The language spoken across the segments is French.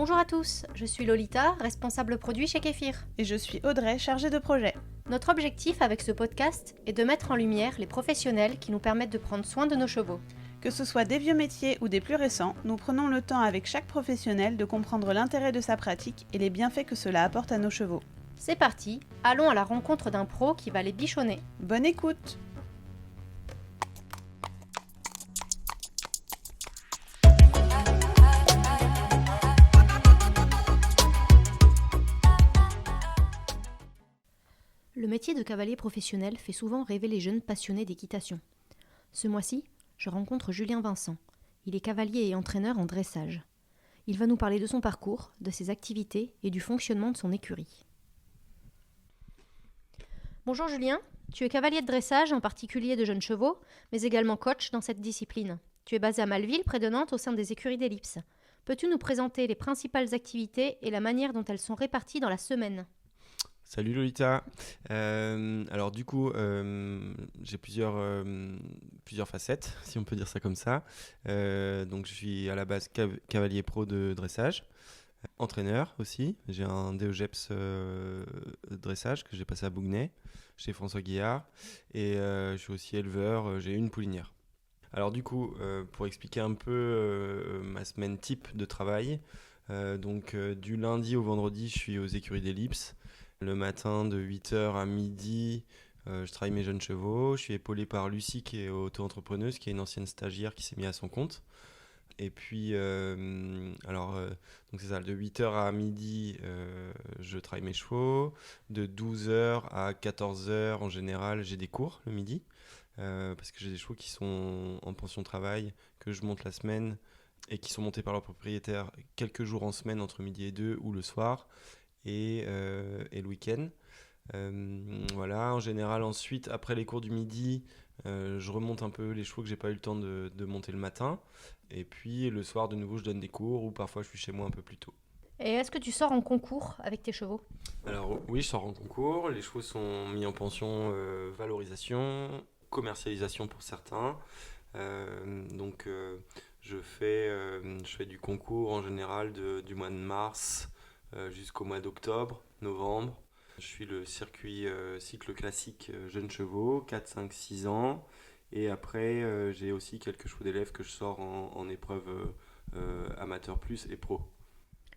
Bonjour à tous, je suis Lolita, responsable produit chez Kéfir. Et je suis Audrey, chargée de projet. Notre objectif avec ce podcast est de mettre en lumière les professionnels qui nous permettent de prendre soin de nos chevaux. Que ce soit des vieux métiers ou des plus récents, nous prenons le temps avec chaque professionnel de comprendre l'intérêt de sa pratique et les bienfaits que cela apporte à nos chevaux. C'est parti, allons à la rencontre d'un pro qui va les bichonner. Bonne écoute! Le métier de cavalier professionnel fait souvent rêver les jeunes passionnés d'équitation. Ce mois-ci, je rencontre Julien Vincent. Il est cavalier et entraîneur en dressage. Il va nous parler de son parcours, de ses activités et du fonctionnement de son écurie. Bonjour Julien, tu es cavalier de dressage, en particulier de jeunes chevaux, mais également coach dans cette discipline. Tu es basé à Malville, près de Nantes, au sein des écuries d'Ellipse. Peux-tu nous présenter les principales activités et la manière dont elles sont réparties dans la semaine ? Salut Lolita. Alors du coup, j'ai plusieurs facettes, si on peut dire ça comme ça. Donc je suis à la base cavalier pro de dressage, entraîneur aussi. J'ai un DEGEPS dressage que j'ai passé à Bougnay, chez François Guillard. Et je suis aussi éleveur, j'ai une poulinière. Alors du coup, pour expliquer un peu ma semaine type de travail, du lundi au vendredi, je suis aux écuries d'Ellipse. Le matin, de 8h à midi, je travaille mes jeunes chevaux. Je suis épaulé par Lucie, qui est auto-entrepreneuse, qui est une ancienne stagiaire qui s'est mise à son compte. Et puis, donc c'est ça, de 8h à midi, je travaille mes chevaux. De 12h à 14h, en général, j'ai des cours le midi. Parce que j'ai des chevaux qui sont en pension de travail, que je monte la semaine et qui sont montés par leur propriétaire quelques jours en semaine, entre midi et 2 ou le soir. Et le week-end. Voilà, en général, ensuite, après les cours du midi, je remonte un peu les chevaux que j'ai pas eu le temps de monter le matin. Et puis le soir, de nouveau, je donne des cours ou parfois je suis chez moi un peu plus tôt. Et est-ce que tu sors en concours avec tes chevaux ? Alors oui, je sors en concours. Les chevaux sont mis en pension valorisation, commercialisation pour certains. Je fais du concours en général du mois de mars jusqu'au mois d'octobre, novembre. Je suis le circuit cycle classique jeunes chevaux, 4, 5, 6 ans. Et après, j'ai aussi quelques chevaux d'élèves que je sors en épreuve amateur plus et pro.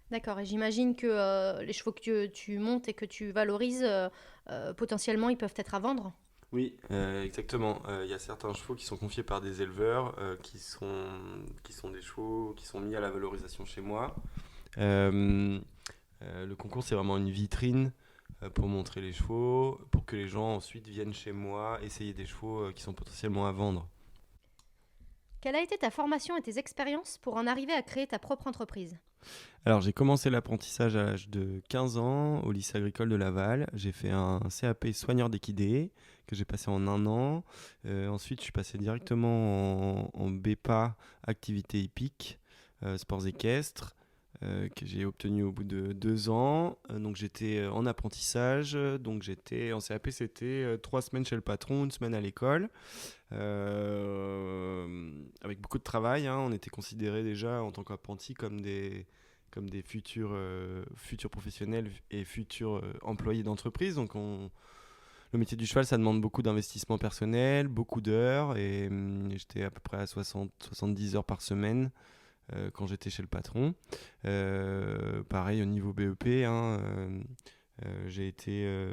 D'accord, et j'imagine que les chevaux que tu montes et que tu valorises, potentiellement, ils peuvent être à vendre ? Oui, exactement. Il y a certains chevaux qui sont confiés par des éleveurs qui sont des chevaux qui sont mis à la valorisation chez moi. Le concours, c'est vraiment une vitrine pour montrer les chevaux, pour que les gens ensuite viennent chez moi essayer des chevaux qui sont potentiellement à vendre. Quelle a été ta formation et tes expériences pour en arriver à créer ta propre entreprise ? Alors, j'ai commencé l'apprentissage à l'âge de 15 ans au lycée agricole de Laval. J'ai fait un CAP soigneur d'équidés que j'ai passé en 1 an. Ensuite, je suis passé directement en BEPA activité hippique, sports équestres, que j'ai obtenu au bout de 2 ans. Donc j'étais en apprentissage. Donc j'étais en CAP, c'était 3 semaines chez le patron, 1 semaine à l'école. Avec beaucoup de travail, hein. On était considérés déjà en tant qu'apprentis comme des futurs professionnels et futurs employés d'entreprise. Donc le métier du cheval, ça demande beaucoup d'investissement personnel, beaucoup d'heures. Et j'étais à peu près à 70 heures par semaine quand j'étais chez le patron. Pareil au niveau BEP, hein, j'ai été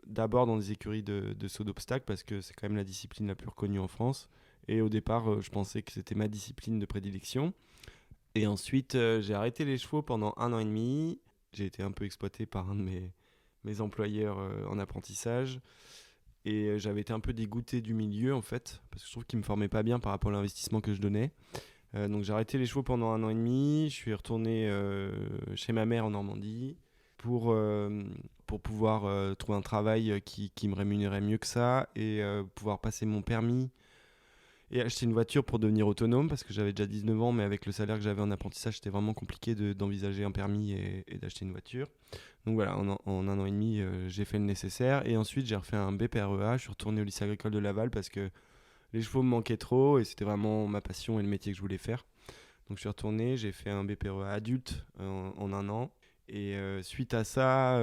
d'abord dans des écuries de saut d'obstacles parce que c'est quand même la discipline la plus reconnue en France. Et au départ, je pensais que c'était ma discipline de prédilection. Et ensuite, j'ai arrêté les chevaux pendant 1 an et demi. J'ai été un peu exploité par un de mes employeurs en apprentissage. Et j'avais été un peu dégoûté du milieu, en fait, parce que je trouve qu'il ne me formait pas bien par rapport à l'investissement que je donnais. Donc j'ai arrêté les chevaux pendant 1 an et demi. Je suis retourné chez ma mère en Normandie pour pouvoir trouver un travail qui me rémunérait mieux que ça et pouvoir passer mon permis et acheter une voiture pour devenir autonome parce que j'avais déjà 19 ans, mais avec le salaire que j'avais en apprentissage, c'était vraiment compliqué d'envisager un permis et d'acheter une voiture. Donc voilà, en 1 an et demi, j'ai fait le nécessaire et ensuite j'ai refait un BPREA. Je suis retourné au lycée agricole de Laval parce que les chevaux me manquaient trop et c'était vraiment ma passion et le métier que je voulais faire. Donc je suis retourné, j'ai fait un BPREA adulte en un an. Et suite à ça,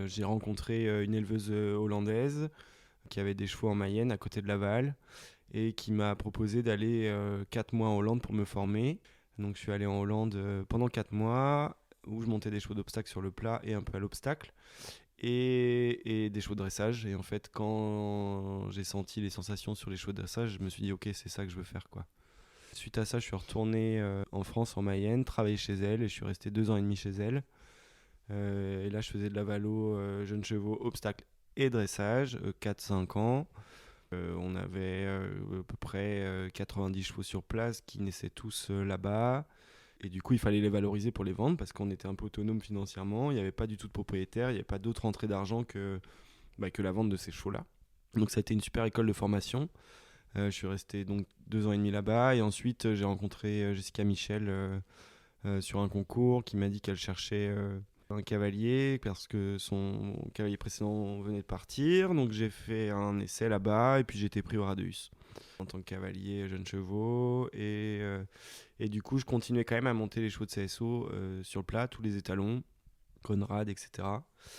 j'ai rencontré une éleveuse hollandaise qui avait des chevaux en Mayenne à côté de Laval et qui m'a proposé d'aller 4 mois en Hollande pour me former. Donc je suis allé en Hollande pendant 4 mois où je montais des chevaux d'obstacle sur le plat et un peu à l'obstacle et des chevaux de dressage. Et en fait, quand j'ai senti les sensations sur les chevaux de dressage, je me suis dit ok, c'est ça que je veux faire quoi. Suite à ça, je suis retourné en France, en Mayenne, travailler chez elle et je suis resté 2 ans et demi chez elle. Et là, je faisais de la valo, jeunes chevaux, obstacle et dressage, 4-5 ans. On avait à peu près 90 chevaux sur place qui naissaient tous là-bas. Et du coup, il fallait les valoriser pour les vendre parce qu'on était un peu autonome financièrement. Il n'y avait pas du tout de propriétaire, il n'y avait pas d'autre entrée d'argent que la vente de ces chevaux-là. Donc ça a été une super école de formation. Je suis resté donc 2 ans et demi là-bas. Et ensuite, j'ai rencontré Jessica Michel sur un concours qui m'a dit qu'elle cherchait un cavalier parce que son cavalier précédent venait de partir. Donc j'ai fait un essai là-bas et puis j'ai été pris au Radeus en tant que cavalier jeunes chevaux. Et du coup, je continuais quand même à monter les chevaux de CSO sur le plat, tous les étalons, Conrad, etc.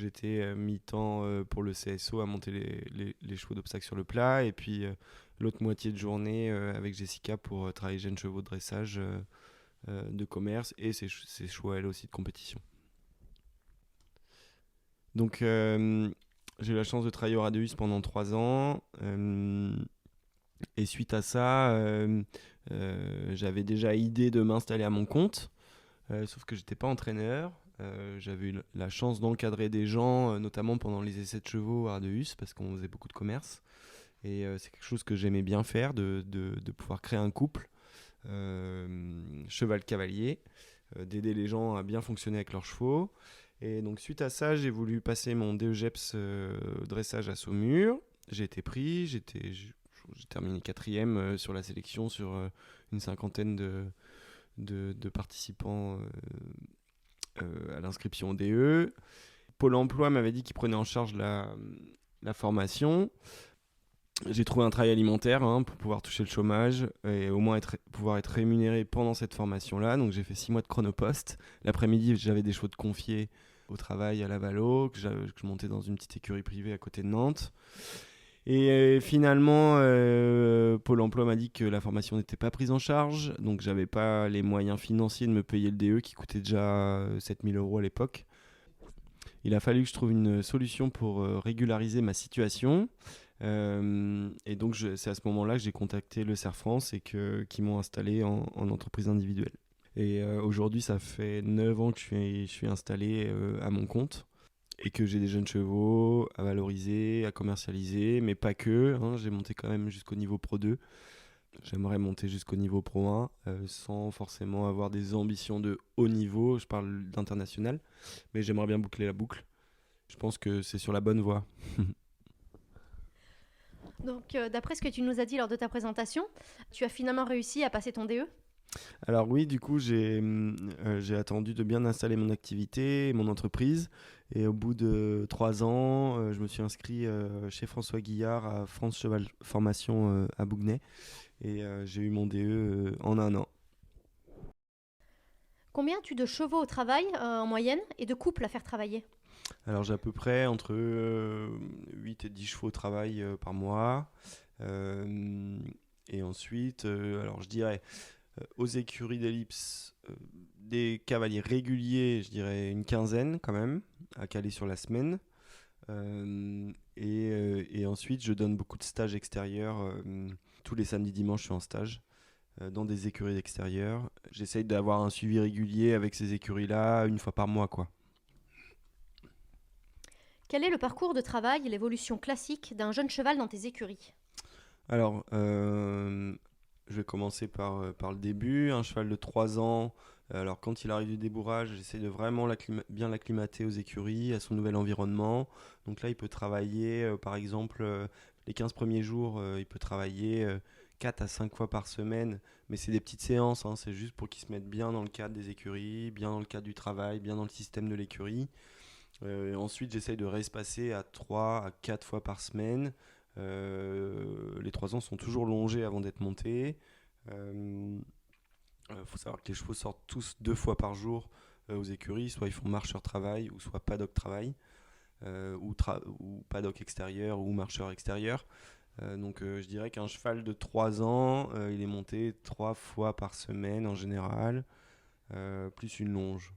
J'étais mi-temps pour le CSO à monter les chevaux d'obstacle sur le plat et puis l'autre moitié de journée avec Jessica pour travailler jeunes chevaux de dressage de commerce et ses chevaux elle aussi de compétition. Donc j'ai eu la chance de travailler au Radeus pendant 3 ans et suite à ça j'avais déjà idée de m'installer à mon compte sauf que j'étais pas entraîneur. J'avais eu la chance d'encadrer des gens notamment pendant les essais de chevaux au Radeus parce qu'on faisait beaucoup de commerce et c'est quelque chose que j'aimais bien faire de pouvoir créer un couple cheval-cavalier, d'aider les gens à bien fonctionner avec leurs chevaux. Et donc suite à ça, j'ai voulu passer mon DEGEPS dressage à Saumur. J'ai été pris, j'ai terminé 4e sur la sélection sur une cinquantaine de participants à l'inscription au DE. Pôle emploi m'avait dit qu'il prenait en charge la formation. J'ai trouvé un travail alimentaire pour pouvoir toucher le chômage et au moins pouvoir être rémunéré pendant cette formation-là. Donc j'ai fait 6 mois de chronopost. L'après-midi, j'avais des chevaux de confier au travail à la Valo, que je montais dans une petite écurie privée à côté de Nantes. Et finalement, Pôle emploi m'a dit que la formation n'était pas prise en charge. Donc j'avais pas les moyens financiers de me payer le DE qui coûtait déjà 7 000 € à l'époque. Il a fallu que je trouve une solution pour régulariser ma situation. Et donc c'est à ce moment-là que j'ai contacté le CERF France et qu'ils m'ont installé en entreprise individuelle. Et aujourd'hui, ça fait 9 ans que je suis installé à mon compte et que j'ai des jeunes chevaux à valoriser, à commercialiser, mais pas que. J'ai monté quand même jusqu'au niveau Pro 2. J'aimerais monter jusqu'au niveau Pro 1 sans forcément avoir des ambitions de haut niveau. Je parle d'international, mais j'aimerais bien boucler la boucle. Je pense que c'est sur la bonne voie. Donc, d'après ce que tu nous as dit lors de ta présentation, tu as finalement réussi à passer ton DE ? Alors oui, du coup, j'ai attendu de bien installer mon activité, mon entreprise. Et au bout de 3 ans, je me suis inscrit chez François Guillard à France Cheval Formation à Bougnay. Et j'ai eu mon DE en 1 an. Combien as-tu de chevaux au travail en moyenne et de couples à faire travailler ? Alors j'ai à peu près entre 8 et 10 chevaux au travail par mois. Et ensuite, alors je dirais aux écuries d'ellipse, des cavaliers réguliers, je dirais une quinzaine quand même, à caler sur la semaine. Et ensuite, je donne beaucoup de stages extérieurs. Tous les samedis, dimanches, je suis en stage dans des écuries extérieures. J'essaye d'avoir un suivi régulier avec ces écuries-là, une fois par mois, quoi. Quel est le parcours de travail et l'évolution classique d'un jeune cheval dans tes écuries ? Alors, je vais commencer par le début. Un cheval de 3 ans, alors quand il arrive du débourrage, j'essaie de vraiment bien l'acclimater aux écuries, à son nouvel environnement. Donc là, il peut travailler, par exemple, les 15 premiers jours, il peut travailler 4 à 5 fois par semaine. Mais c'est des petites séances, c'est juste pour qu'il se mette bien dans le cadre des écuries, bien dans le cadre du travail, bien dans le système de l'écurie. Ensuite, j'essaye de respacer à 3 à 4 fois par semaine. Les 3 ans sont toujours longés avant d'être montés. Faut savoir que les chevaux sortent tous 2 fois par jour aux écuries, soit ils font marcheur-travail, ou soit paddock-travail, ou paddock extérieur, ou marcheur extérieur. Donc je dirais qu'un cheval de 3 ans, il est monté 3 fois par semaine en général, plus une longe,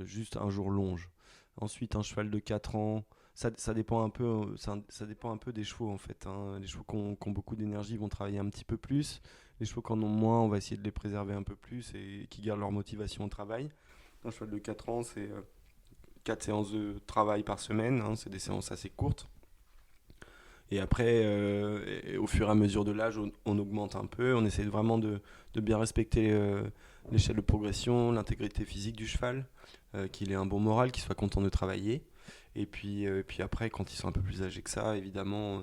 juste un jour longe. Ensuite, un cheval de 4 ans, ça dépend un peu, ça dépend un peu des chevaux en fait, hein. Les chevaux qui ont beaucoup d'énergie vont travailler un petit peu plus. Les chevaux qui en ont moins, on va essayer de les préserver un peu plus et qui gardent leur motivation au travail. Un cheval de 4 ans, c'est 4 séances de travail par semaine, hein. C'est des séances assez courtes. Et après, et au fur et à mesure de l'âge, on augmente un peu. On essaie vraiment de bien respecter l'échelle de progression, l'intégrité physique du cheval, qu'il ait un bon moral, qu'il soit content de travailler. Et puis après, quand ils sont un peu plus âgés que ça, évidemment,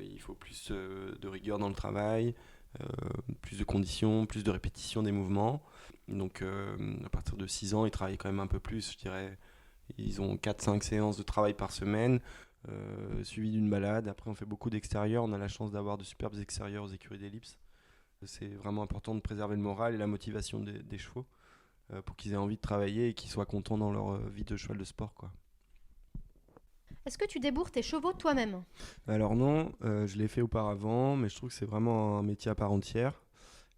il faut plus de rigueur dans le travail, euh, plus de conditions, plus de répétition des mouvements. Donc à partir de 6 ans, ils travaillent quand même un peu plus, je dirais. Ils ont 4-5 séances de travail par semaine, suivi d'une balade. Après, on fait beaucoup d'extérieur. On a la chance d'avoir de superbes extérieurs aux écuries d'Ellipse. C'est vraiment important de préserver le moral et la motivation des chevaux pour qu'ils aient envie de travailler et qu'ils soient contents dans leur vie de cheval de sport, quoi. Est-ce que tu débourres tes chevaux toi-même? Alors non, je l'ai fait auparavant, mais je trouve que c'est vraiment un métier à part entière.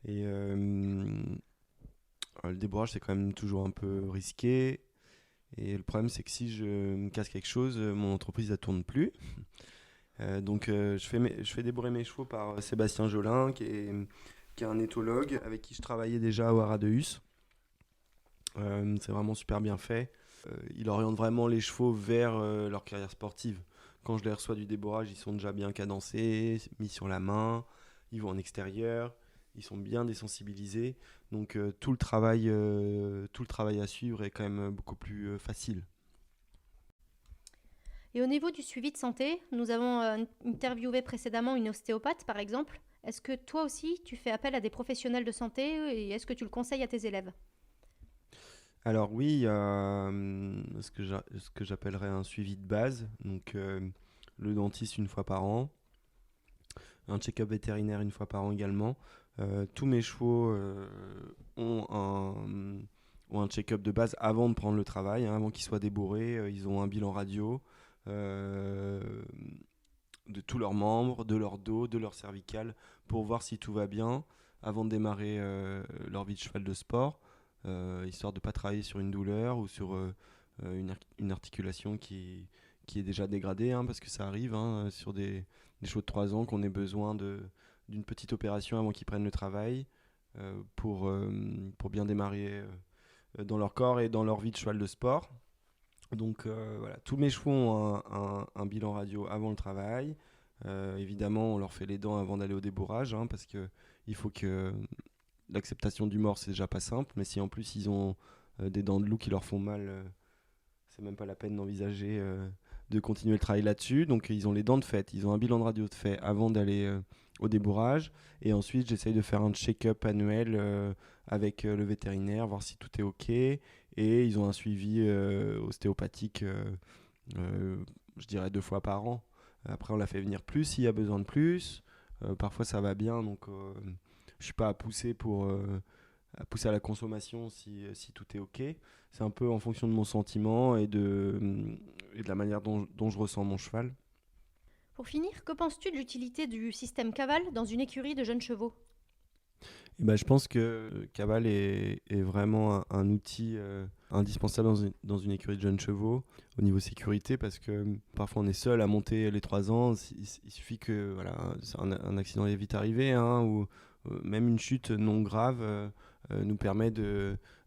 Et le débourrage, c'est quand même toujours un peu risqué. Et le problème, c'est que si je me casse quelque chose, mon entreprise ne tourne plus. Donc je fais débourrer mes chevaux par Sébastien Jolin, qui est un éthologue avec qui je travaillais déjà au Haras de Hus. C'est vraiment super bien fait. Il oriente vraiment les chevaux vers leur carrière sportive. Quand je les reçois du débourrage, ils sont déjà bien cadencés, mis sur la main, ils vont en extérieur, ils sont bien désensibilisés. Donc tout le travail à suivre est quand même beaucoup plus facile. Et au niveau du suivi de santé, nous avons interviewé précédemment une ostéopathe par exemple. Est-ce que toi aussi tu fais appel à des professionnels de santé et est-ce que tu le conseilles à tes élèves? Alors oui, il y a ce que j'appellerais un suivi de base. Donc le dentiste une fois par an, un check-up vétérinaire une fois par an également. Tous mes chevaux ont un check-up de base avant de prendre le travail, hein, avant qu'ils soient débourrés. Ils ont un bilan radio euh, de tous leurs membres, de leur dos, de leur cervical, pour voir si tout va bien avant de démarrer leur vie de cheval de sport, histoire de ne pas travailler sur une douleur ou sur une articulation qui est déjà dégradée, hein, parce que ça arrive, hein, sur des chevaux de 3 ans qu'on ait besoin d'une petite opération avant qu'ils prennent le travail pour bien démarrer dans leur corps et dans leur vie de cheval de sport. Donc voilà, tous mes chevaux ont un bilan radio avant le travail. Évidemment, on leur fait les dents avant d'aller au débourrage, hein, parce que il faut que l'acceptation du mort, c'est déjà pas simple. Mais si en plus ils ont des dents de loup qui leur font mal, c'est même pas la peine d'envisager de continuer le travail là-dessus. Donc ils ont les dents de fait, ils ont un bilan de radio de fait avant d'aller au débourrage. Et ensuite, j'essaye de faire un check-up annuel avec le vétérinaire, voir si tout est OK. Et ils ont un suivi ostéopathique, je dirais 2 fois par an. Après, on la fait venir plus s'il y a besoin de plus. Parfois, ça va bien, donc je ne suis pas à pousser à la consommation si tout est OK. C'est un peu en fonction de mon sentiment et de la manière dont je ressens mon cheval. Pour finir, que penses-tu de l'utilité du système Cavale dans une écurie de jeunes chevaux? Et ben, je pense que Cavale est vraiment un outil indispensable dans une écurie de jeunes chevaux au niveau sécurité, parce que parfois on est seul à monter les 3 ans. Il suffit que voilà, un accident est vite arrivé, hein, ou même une chute non grave nous permet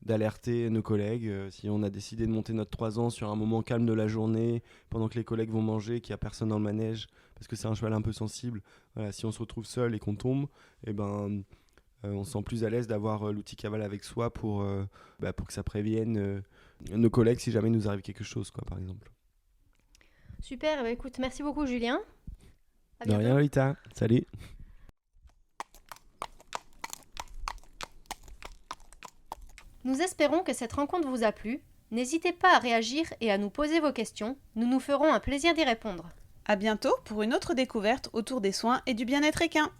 d'alerter nos collègues. Si on a décidé de monter notre 3 ans sur un moment calme de la journée, pendant que les collègues vont manger, qu'il n'y a personne dans le manège, parce que c'est un cheval un peu sensible, voilà, si on se retrouve seul et qu'on tombe, et ben on se sent plus à l'aise d'avoir l'outil Cavale avec soi pour que ça prévienne nos collègues si jamais nous arrive quelque chose, quoi, par exemple. Super, écoute, merci beaucoup Julien. À De bientôt. rien, Lolita. Salut. Nous espérons que cette rencontre vous a plu. N'hésitez pas à réagir et à nous poser vos questions. Nous nous ferons un plaisir d'y répondre. À bientôt pour une autre découverte autour des soins et du bien-être équin.